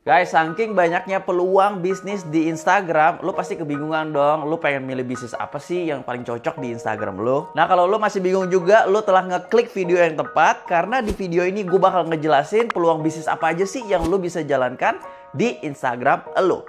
Guys, saking banyaknya peluang bisnis di Instagram, lu pasti kebingungan dong. Lu pengen milih bisnis apa sih yang paling cocok di Instagram lu? Nah, kalau lu masih bingung juga, lu telah ngeklik video yang tepat. Karena di video ini gue bakal ngejelasin peluang bisnis apa aja sih yang lu bisa jalankan di Instagram lu.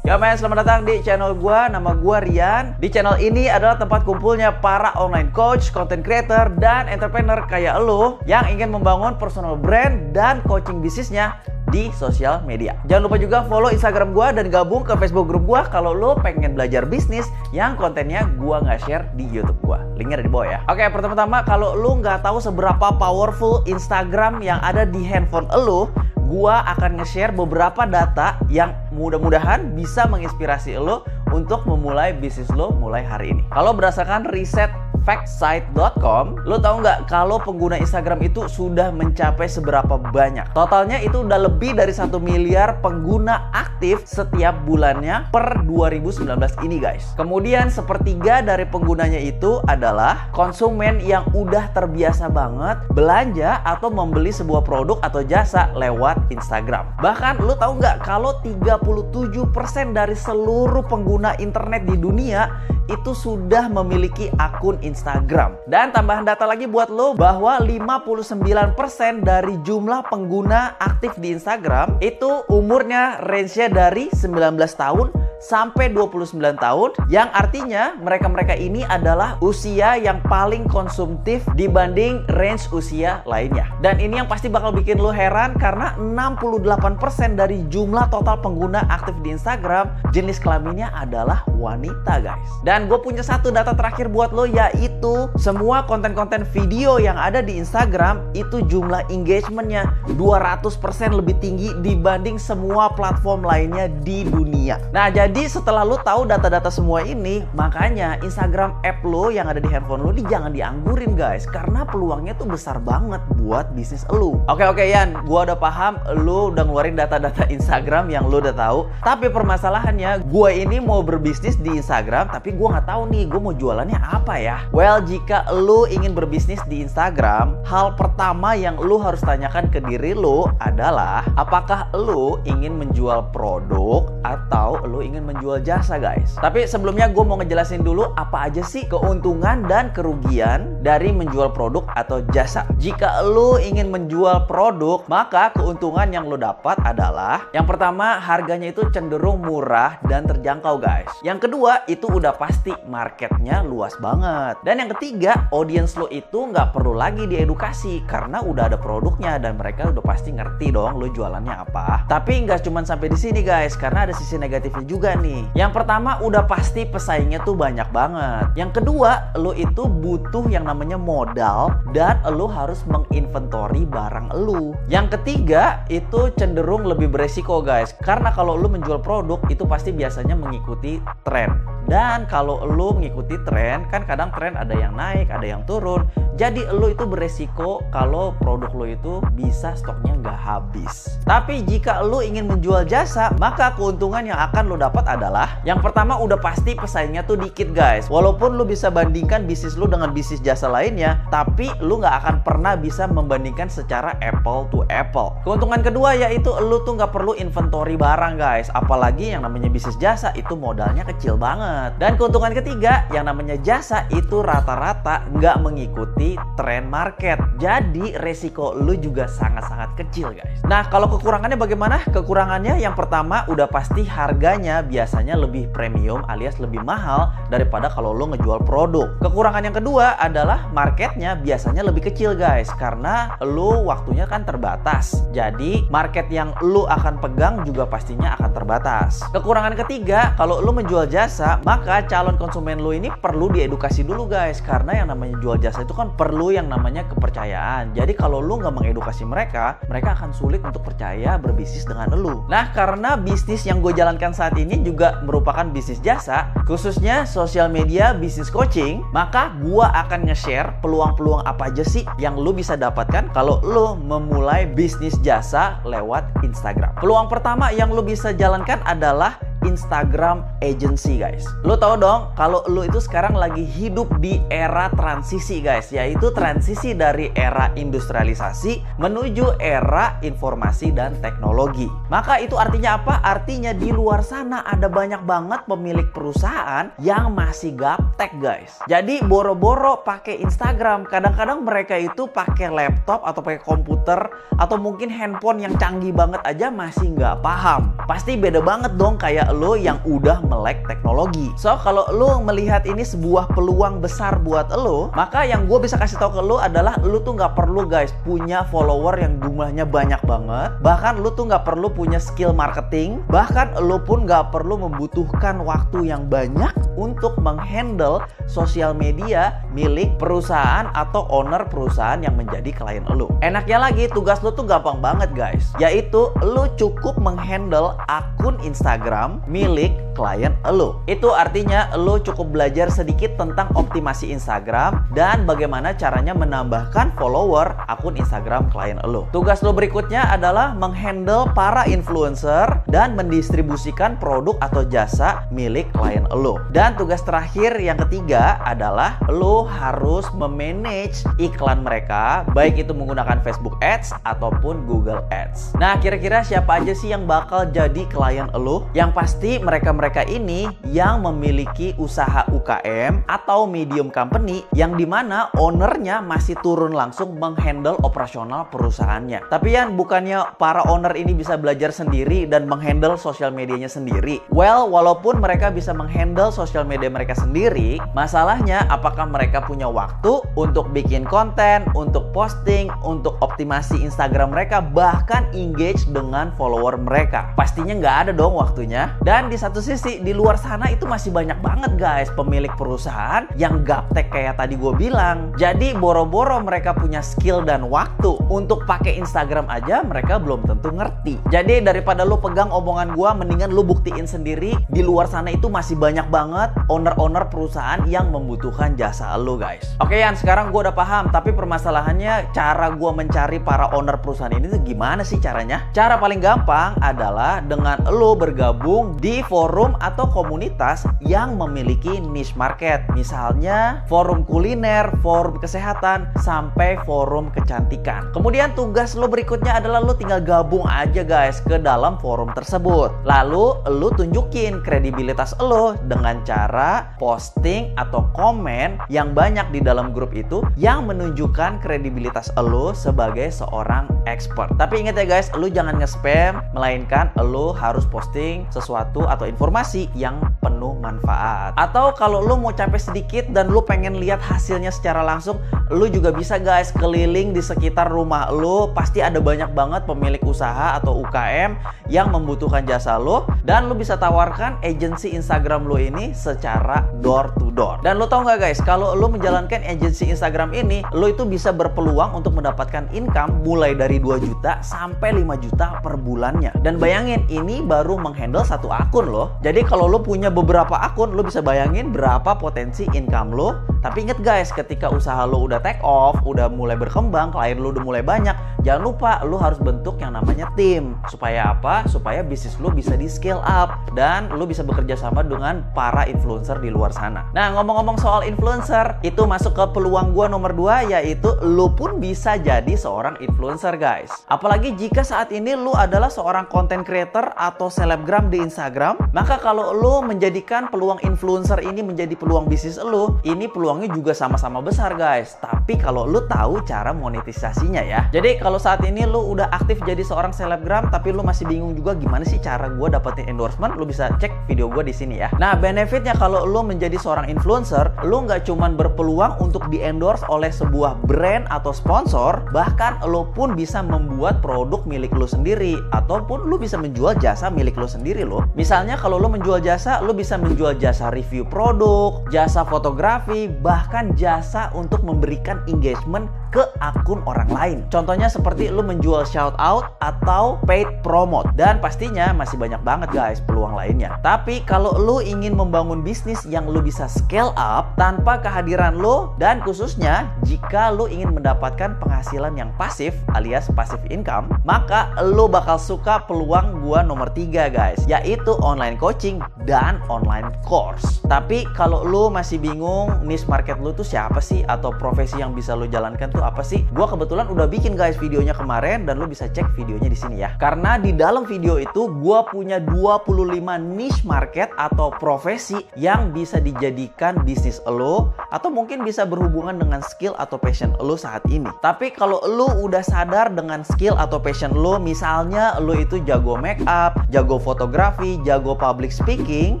Ya men, selamat datang di channel gua. Nama gua Rian. Di channel ini adalah tempat kumpulnya para online coach, content creator, dan entrepreneur kayak lo yang ingin membangun personal brand dan coaching bisnisnya di sosial media. Jangan lupa juga follow Instagram gua dan gabung ke Facebook grup gua kalau lo pengen belajar bisnis yang kontennya gua nggak share di YouTube gua. Linknya ada di bawah ya. Oke, pertama-tama kalau lo nggak tahu seberapa powerful Instagram yang ada di handphone lo, gua akan nge-share beberapa data yang mudah-mudahan bisa menginspirasi lo untuk memulai bisnis lo mulai hari ini. Kalau berdasarkan riset factsite.com, lo tahu nggak kalau pengguna Instagram itu sudah mencapai seberapa banyak? Totalnya itu udah lebih dari 1 miliar pengguna aktif setiap bulannya per 2019 ini guys. Kemudian sepertiga dari penggunanya itu adalah konsumen yang udah terbiasa banget belanja atau membeli sebuah produk atau jasa lewat Instagram. Bahkan lo tahu nggak kalau 37% dari seluruh pengguna internet di dunia itu sudah memiliki akun Instagram. Dan tambahan data lagi buat lo bahwa 59% dari jumlah pengguna aktif di Instagram itu umurnya range-nya dari 19 tahun sampai 29 tahun, yang artinya mereka-mereka ini adalah usia yang paling konsumtif dibanding range usia lainnya. Dan ini yang pasti bakal bikin lo heran karena 68% dari jumlah total pengguna aktif di Instagram jenis kelaminnya adalah wanita guys. Dan gue punya satu data terakhir buat lo, yaitu semua konten-konten video yang ada di Instagram itu jumlah engagementnya 200% lebih tinggi dibanding semua platform lainnya di dunia. Nah, jadi setelah lo tahu data-data semua ini, makanya Instagram app lo yang ada di handphone lo ini jangan dianggurin guys, karena peluangnya tuh besar banget buat bisnis lo. Oke Yan, gua udah paham lo udah ngeluarin data-data Instagram yang lo udah tahu. Tapi permasalahannya, gua ini mau berbisnis di Instagram, tapi gua nggak tahu nih gua mau jualannya apa ya. Well, jika lo ingin berbisnis di Instagram, hal pertama yang lo harus tanyakan ke diri lo adalah apakah lo ingin menjual produk atau lo ingin menjual jasa guys. Tapi sebelumnya gue mau ngejelasin dulu apa aja sih keuntungan dan kerugian dari menjual produk atau jasa. Jika lo ingin menjual produk, maka keuntungan yang lo dapat adalah yang pertama, harganya itu cenderung murah dan terjangkau guys. Yang kedua, itu udah pasti marketnya luas banget. Dan yang ketiga, audience lo itu nggak perlu lagi diedukasi karena udah ada produknya dan mereka udah pasti ngerti dong lo jualannya apa. Tapi nggak cuma sampai di sini guys, karena ada sisi negatifnya juga nih. Yang pertama, udah pasti pesaingnya tuh banyak banget. Yang kedua, lo itu butuh yang namanya modal dan lo harus menginventory barang lo. Yang ketiga, itu cenderung lebih beresiko guys, karena kalau lo menjual produk itu pasti biasanya mengikuti tren. Dan kalau lo mengikuti tren, kan kadang tren ada yang naik, ada yang turun. Jadi lo itu beresiko kalau produk lo itu bisa stoknya nggak habis. Tapi jika lo ingin menjual jasa, maka keuntungan yang akan lo dapat adalah yang pertama, udah pasti pesaingnya tuh dikit guys. Walaupun lo bisa bandingkan bisnis lo dengan bisnis jasa lainnya, tapi lo nggak akan pernah bisa membandingkan secara apple to apple. Keuntungan kedua yaitu lo tuh nggak perlu inventory barang guys. Apalagi yang namanya bisnis jasa itu modalnya kecil banget. Dan keuntungan ketiga, yang namanya jasa itu rata-rata nggak mengikuti tren market. Jadi resiko lo juga sangat-sangat kecil guys. Nah, kalau kekurangannya bagaimana? Kekurangannya yang pertama, udah pasti harganya biasanya lebih premium alias lebih mahal daripada kalau lo ngejual produk. Kekurangan yang kedua adalah marketnya biasanya lebih kecil guys, karena lo waktunya kan terbatas. Jadi market yang lo akan pegang juga pastinya akan terbatas. Kekurangan ketiga, kalau lo menjual jasa, maka calon konsumen lo ini perlu diedukasi dulu guys, karena yang namanya jual jasa itu kan perlu yang namanya kepercayaan. Jadi kalau lo nggak mengedukasi mereka, mereka akan sulit untuk percaya berbisnis dengan lo. Nah, karena bisnis yang gue jalankan saat ini juga merupakan bisnis jasa, khususnya sosial media bisnis coaching, maka gue akan nge-share peluang-peluang apa aja sih yang lo bisa dapatkan kalau lo memulai bisnis jasa lewat Instagram. Peluang pertama yang lo bisa jalankan adalah Instagram agency guys. Lu tahu dong kalau lu itu sekarang lagi hidup di era transisi guys, yaitu transisi dari era industrialisasi menuju era informasi dan teknologi. Maka itu artinya apa? Artinya di luar sana ada banyak banget pemilik perusahaan yang masih gaptek guys. Jadi boro-boro pakai Instagram, kadang-kadang mereka itu pakai laptop atau pakai komputer atau mungkin handphone yang canggih banget aja masih nggak paham. Pasti beda banget dong kayak lo yang udah melek teknologi. So kalau lo melihat ini sebuah peluang besar buat lo, maka yang gue bisa kasih tahu ke lo adalah lo tuh nggak perlu guys punya follower yang jumlahnya banyak banget. Bahkan lo tuh nggak perlu punya skill marketing. Bahkan lo pun nggak perlu membutuhkan waktu yang banyak untuk menghandle sosial media milik perusahaan atau owner perusahaan yang menjadi klien lo. Enaknya lagi tugas lo tuh gampang banget guys, yaitu lo cukup menghandle akun Instagram milik klien lo. Itu artinya lo cukup belajar sedikit tentang optimasi Instagram dan bagaimana caranya menambahkan follower akun Instagram klien lo. Tugas lo berikutnya adalah menghandle para influencer dan mendistribusikan produk atau jasa milik klien lo. Dan tugas terakhir yang ketiga adalah lo harus memanage iklan mereka, baik itu menggunakan Facebook Ads ataupun Google Ads. Nah, kira-kira siapa aja sih yang bakal jadi klien lo? Yang pasti mereka-mereka ini yang memiliki usaha UKM atau medium company yang dimana ownernya masih turun langsung menghandle operasional perusahaannya. Tapi yang bukannya para owner ini bisa belajar sendiri dan menghandle sosial medianya sendiri. Well, walaupun mereka bisa menghandle sosial media mereka sendiri, masalahnya apakah mereka punya waktu untuk bikin konten, untuk posting, untuk optimasi Instagram mereka, bahkan engage dengan follower mereka? Pastinya nggak ada dong waktunya. Dan di satu sisi, di luar sana itu masih banyak banget guys pemilik perusahaan yang gaptek kayak tadi gue bilang. Jadi boro-boro mereka punya skill dan waktu untuk pakai Instagram aja mereka belum tentu ngerti. Jadi daripada lu pegang omongan gue, mendingan lu buktiin sendiri. Di luar sana itu masih banyak banget owner-owner perusahaan yang membutuhkan jasa lu guys. Oke Yan, sekarang gue udah paham, tapi permasalahannya cara gue mencari para owner perusahaan ini tuh gimana sih caranya? Cara paling gampang adalah dengan lu bergabung di forum atau komunitas yang memiliki niche market. Misalnya forum kuliner, forum kesehatan, sampai forum kecantikan. Kemudian tugas lu berikutnya adalah lu tinggal gabung aja guys ke dalam forum tersebut. Lalu lu tunjukin kredibilitas lu dengan cara posting atau komen yang banyak di dalam grup itu yang menunjukkan kredibilitas lu sebagai seorang expert. Tapi ingat ya guys, lu jangan nge-spam, melainkan lu harus posting sesuatu atau informasi yang penuh manfaat. Atau kalau lu mau capek sedikit dan lu pengen lihat hasilnya secara langsung, lu juga bisa guys keliling di sekitar rumah lu. Pasti ada banyak banget pemilik usaha atau UKM yang membutuhkan jasa lu, dan lu bisa tawarkan agensi Instagram lu ini secara door to door. Dan lu tau nggak guys, kalau lu menjalankan agensi Instagram ini, lu itu bisa berpeluang untuk mendapatkan income mulai dari 2 juta sampai 5 juta per bulannya. Dan bayangin, ini baru menghandle satu akun loh. Jadi kalau lu punya beberapa akun, lu bisa bayangin berapa potensi income lu. Tapi inget guys, ketika usaha lu udah take off, udah mulai berkembang, klien lu udah mulai banyak, jangan lupa lu harus bentuk yang namanya tim. Supaya apa? Supaya bisnis lu bisa di scale up dan lu bisa bekerja sama dengan para influencer di luar sana. Nah, ngomong-ngomong soal influencer, itu masuk ke peluang gua nomor 2, yaitu lu pun bisa jadi seorang influencer guys. Apalagi jika saat ini lu adalah seorang content creator atau selebgram di Instagram, maka kalau lu menjadikan peluang influencer ini menjadi peluang bisnis lu, ini peluangnya juga sama-sama besar guys. Tapi kalau lu tahu cara monetisasinya ya. Jadi kalau saat ini lu udah aktif jadi seorang selebgram tapi lu masih bingung juga gimana sih cara gua dapetin endorsement, lu bisa cek video gua di sini ya. Nah, benefitnya kalau lu menjadi seorang influencer, lu nggak cuman berpeluang untuk di endorse oleh sebuah brand atau sponsor, bahkan lu pun bisa membuat produk milik lu sendiri ataupun lu bisa menjual jasa milik lu sendiri loh. Misalnya kalau lu menjual jasa, lu bisa menjual jasa review produk, jasa fotografi, bahkan jasa untuk memberikan engagement ke akun orang lain. Contohnya seperti lu menjual shout out atau paid promote. Dan pastinya masih banyak banget guys peluang lainnya. Tapi kalau lu ingin membangun bisnis yang lu bisa scale up tanpa kehadiran lu, dan khususnya jika lu ingin mendapatkan penghasilan yang pasif alias passive income, maka lu bakal suka peluang gua nomor 3 guys, yaitu online coaching dan online course. Tapi kalau lu masih bingung niche market lu tuh siapa sih, atau profesi yang bisa lu jalankan tuh apa sih, gua kebetulan udah bikin guys videonya kemarin dan lu bisa cek videonya di sini ya. Karena di dalam video itu gua punya 25 niche market atau profesi yang bisa dijadikan bisnis lo, atau mungkin bisa berhubungan dengan skill atau passion lo saat ini. Tapi kalau lo udah sadar dengan skill atau passion lo, misalnya lo itu jago make up, jago fotografi, jago public speaking,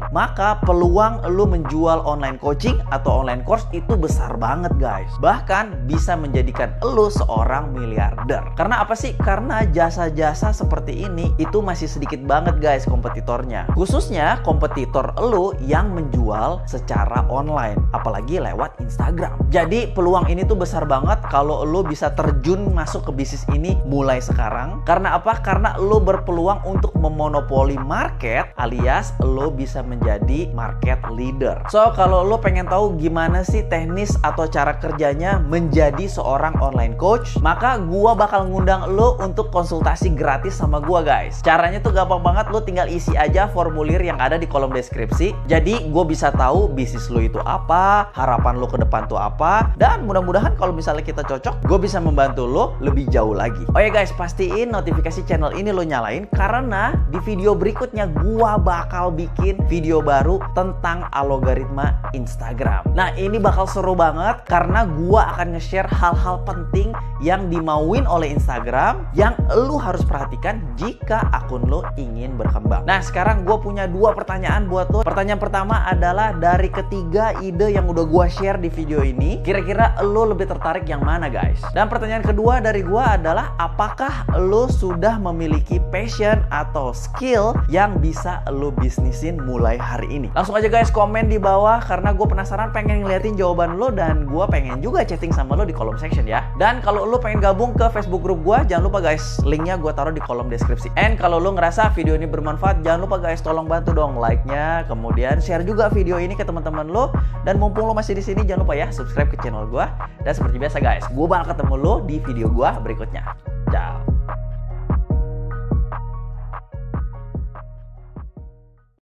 maka peluang lo menjual online coaching atau online course itu besar banget guys. Bahkan bisa menjadikan lo seorang miliarder. Karena apa sih? Karena jasa-jasa seperti ini itu masih sedikit banget guys kompetitornya. Khususnya kompetitor lo yang menjual secara online, apalagi lewat Instagram. Jadi peluang ini tuh besar banget kalau lo bisa terjun masuk ke bisnis ini mulai sekarang. Karena apa? Karena lo berpeluang untuk memonopoli market, alias lo bisa menjadi market leader. So kalau lo pengen tahu gimana sih teknis atau cara kerjanya menjadi seorang online coach, maka gua bakal ngundang lo untuk konsultasi gratis sama gua guys. Caranya tuh gampang banget, lo tinggal isi aja formulir yang ada di kolom deskripsi. Jadi gue bisa tahu bisnis lo itu apa, harapan lo ke depan tuh apa, dan mudah-mudahan kalau misalnya kita cocok, gue bisa membantu lo lebih jauh lagi. Oh ya guys, pastiin notifikasi channel ini lo nyalain, karena di video berikutnya gue bakal bikin video baru tentang algoritma Instagram. Nah ini bakal seru banget karena gue akan nge-share hal-hal penting yang dimauin oleh Instagram yang lo harus perhatikan jika akun lo ingin berkembang. Nah sekarang gue punya 2 pertanyaan buat lo. Pertanyaan pertama adalah, dari ketiga ide yang udah gue share di video ini, kira-kira lo lebih tertarik yang mana guys? Dan pertanyaan kedua dari gue adalah, apakah lo sudah memiliki passion atau skill yang bisa lo bisnisin mulai hari ini? Langsung aja guys komen di bawah, karena gue penasaran pengen ngeliatin jawaban lo, dan gue pengen juga chatting sama lo di kolom section ya. Dan kalau lo pengen gabung ke Facebook group gue, jangan lupa guys, linknya gue taruh di kolom deskripsi. And kalau lo ngerasa video ini bermanfaat, jangan lupa guys, tolong bantu dong like-nya, kemudian share juga video ini ke teman-teman lo, dan mumpung lo masih di sini jangan lupa ya subscribe ke channel gue. Dan seperti biasa guys, gue bakal ketemu lo di video gue berikutnya.